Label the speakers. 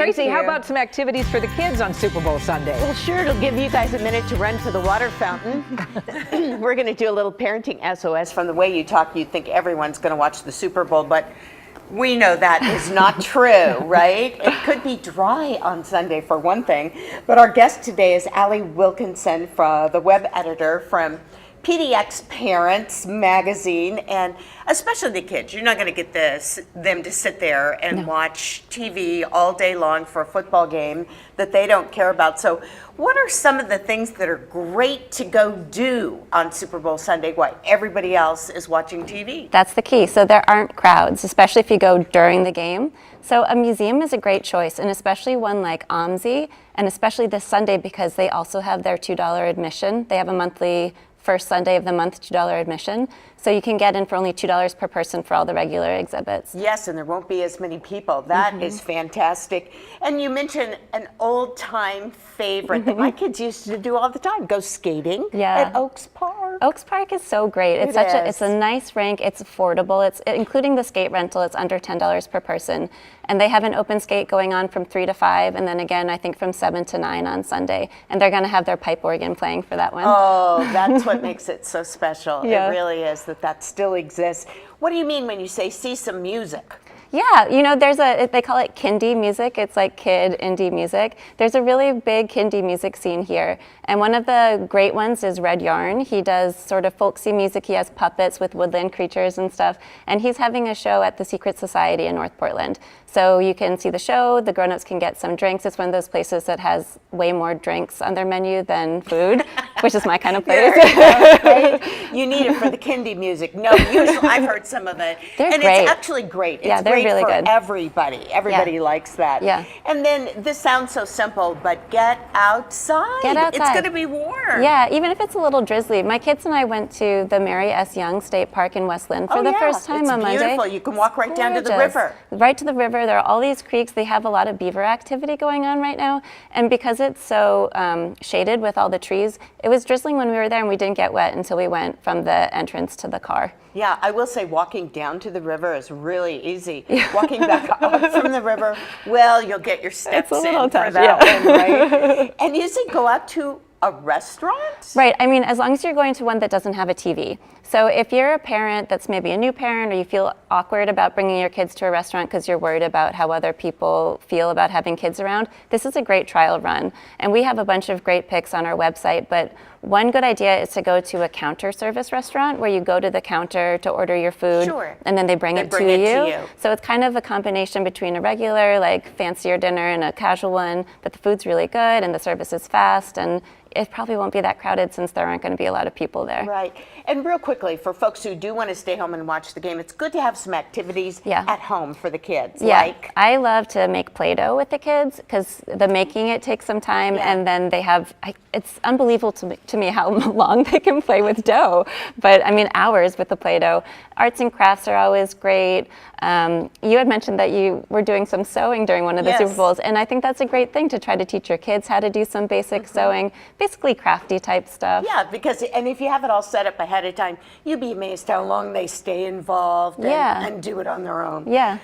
Speaker 1: Tracy, how about some activities for the kids on Super Bowl Sunday?
Speaker 2: Well, sure, it'll give you guys a minute to run to the water fountain. We're going to do a little parenting SOS. From the way you talk, you'd think everyone's going to watch the Super Bowl, but we know that is not true, right? It could be dry on Sunday for one thing, but our guest today is Allie Wilkinson, the web editor from PDX Parents Magazine, and especially the kids. You're not going to get them to sit there and watch TV all day long for a football game that they don't care about. So what are some of the things that are great to go do on Super Bowl Sunday while everybody else is watching TV?
Speaker 3: That's the key. So there aren't crowds, especially if you go during the game. So a museum is a great choice, and especially one like OMSI, and especially this Sunday because they also have their $2 admission. They have a monthly first Sunday of the month $2 admission. So you can get in for only $2 per person for all the regular exhibits.
Speaker 2: Yes, and there won't be as many people. That is fantastic. And you mentioned an old-time favorite that my kids used to do all the time, go skating at Oaks Park.
Speaker 3: Oaks Park is so great. It's a nice rink. It's affordable. It's including the skate rental. It's under $10 per person. And they have an open skate going on from 3 to 5, and then again, I think from 7 to 9 on Sunday. And they're going to have their pipe organ playing for that one.
Speaker 2: Oh, that's what makes it so special. It really is that still exists. What do you mean when you say see some music?
Speaker 3: Yeah, you know, they call it Kindy music. It's like kid indie music. There's a really big Kindy music scene here. And one of the great ones is Red Yarn. He does sort of folksy music. He has puppets with woodland creatures and stuff. And he's having a show at the Secret Society in North Portland. So you can see the show, the grown-ups can get some drinks. It's one of those places that has way more drinks on their menu than food, which is my kind of place.
Speaker 2: Right? You need it for the Kindy music. No, usually I've heard some of it.
Speaker 3: They're
Speaker 2: and
Speaker 3: great.
Speaker 2: It's actually great. It's
Speaker 3: they're
Speaker 2: great
Speaker 3: really
Speaker 2: for
Speaker 3: good.
Speaker 2: everybody. Everybody likes that.
Speaker 3: Yeah.
Speaker 2: And then this sounds so simple, but get outside.
Speaker 3: Get outside.
Speaker 2: It's going to be warm.
Speaker 3: Yeah, even if it's a little drizzly. My kids and I went to the Mary S. Young State Park in West Lynn for the first time on Monday.
Speaker 2: It's beautiful. You can walk right down to the river.
Speaker 3: Right to the river. There are all these creeks. They have a lot of beaver activity going on right now. And because it's so shaded with all the trees, it was drizzling when we were there and we didn't get wet until we went from the entrance to the car.
Speaker 2: Yeah, I will say walking down to the river is really easy. Walking back up from the river, well, you'll get your steps
Speaker 3: it's a little
Speaker 2: in
Speaker 3: tough,
Speaker 2: for that one, right? And you say go out to a restaurant?
Speaker 3: Right. I mean, as long as you're going to one that doesn't have a TV. So if you're a parent that's maybe a new parent or you feel awkward about bringing your kids to a restaurant because you're worried about how other people feel about having kids around, this is a great trial run. And we have a bunch of great picks on our website, but one good idea is to go to a counter service restaurant where you go to the counter to order your food and then they bring it to you. So it's kind of a combination between a regular, like fancier dinner and a casual one, but the food's really good and the service is fast and it probably won't be that crowded since there aren't going to be a lot of people there.
Speaker 2: Right. And real quickly, for folks who do want to stay home and watch the game, it's good to have some activities at home for the kids.
Speaker 3: Yeah, I love to make Play-Doh with the kids because the making it takes some time and then they have, it's unbelievable to me how long they can play with dough. But I mean, hours with the Play-Doh. Arts and crafts are always great. You had mentioned that you were doing some sewing during one of the Super Bowls, and I think that's a great thing to try to teach your kids how to do some basic sewing, basically crafty type stuff.
Speaker 2: Yeah, and if you have it all set up ahead of time, you'd be amazed how long they stay involved and do it on their own.
Speaker 3: Yeah.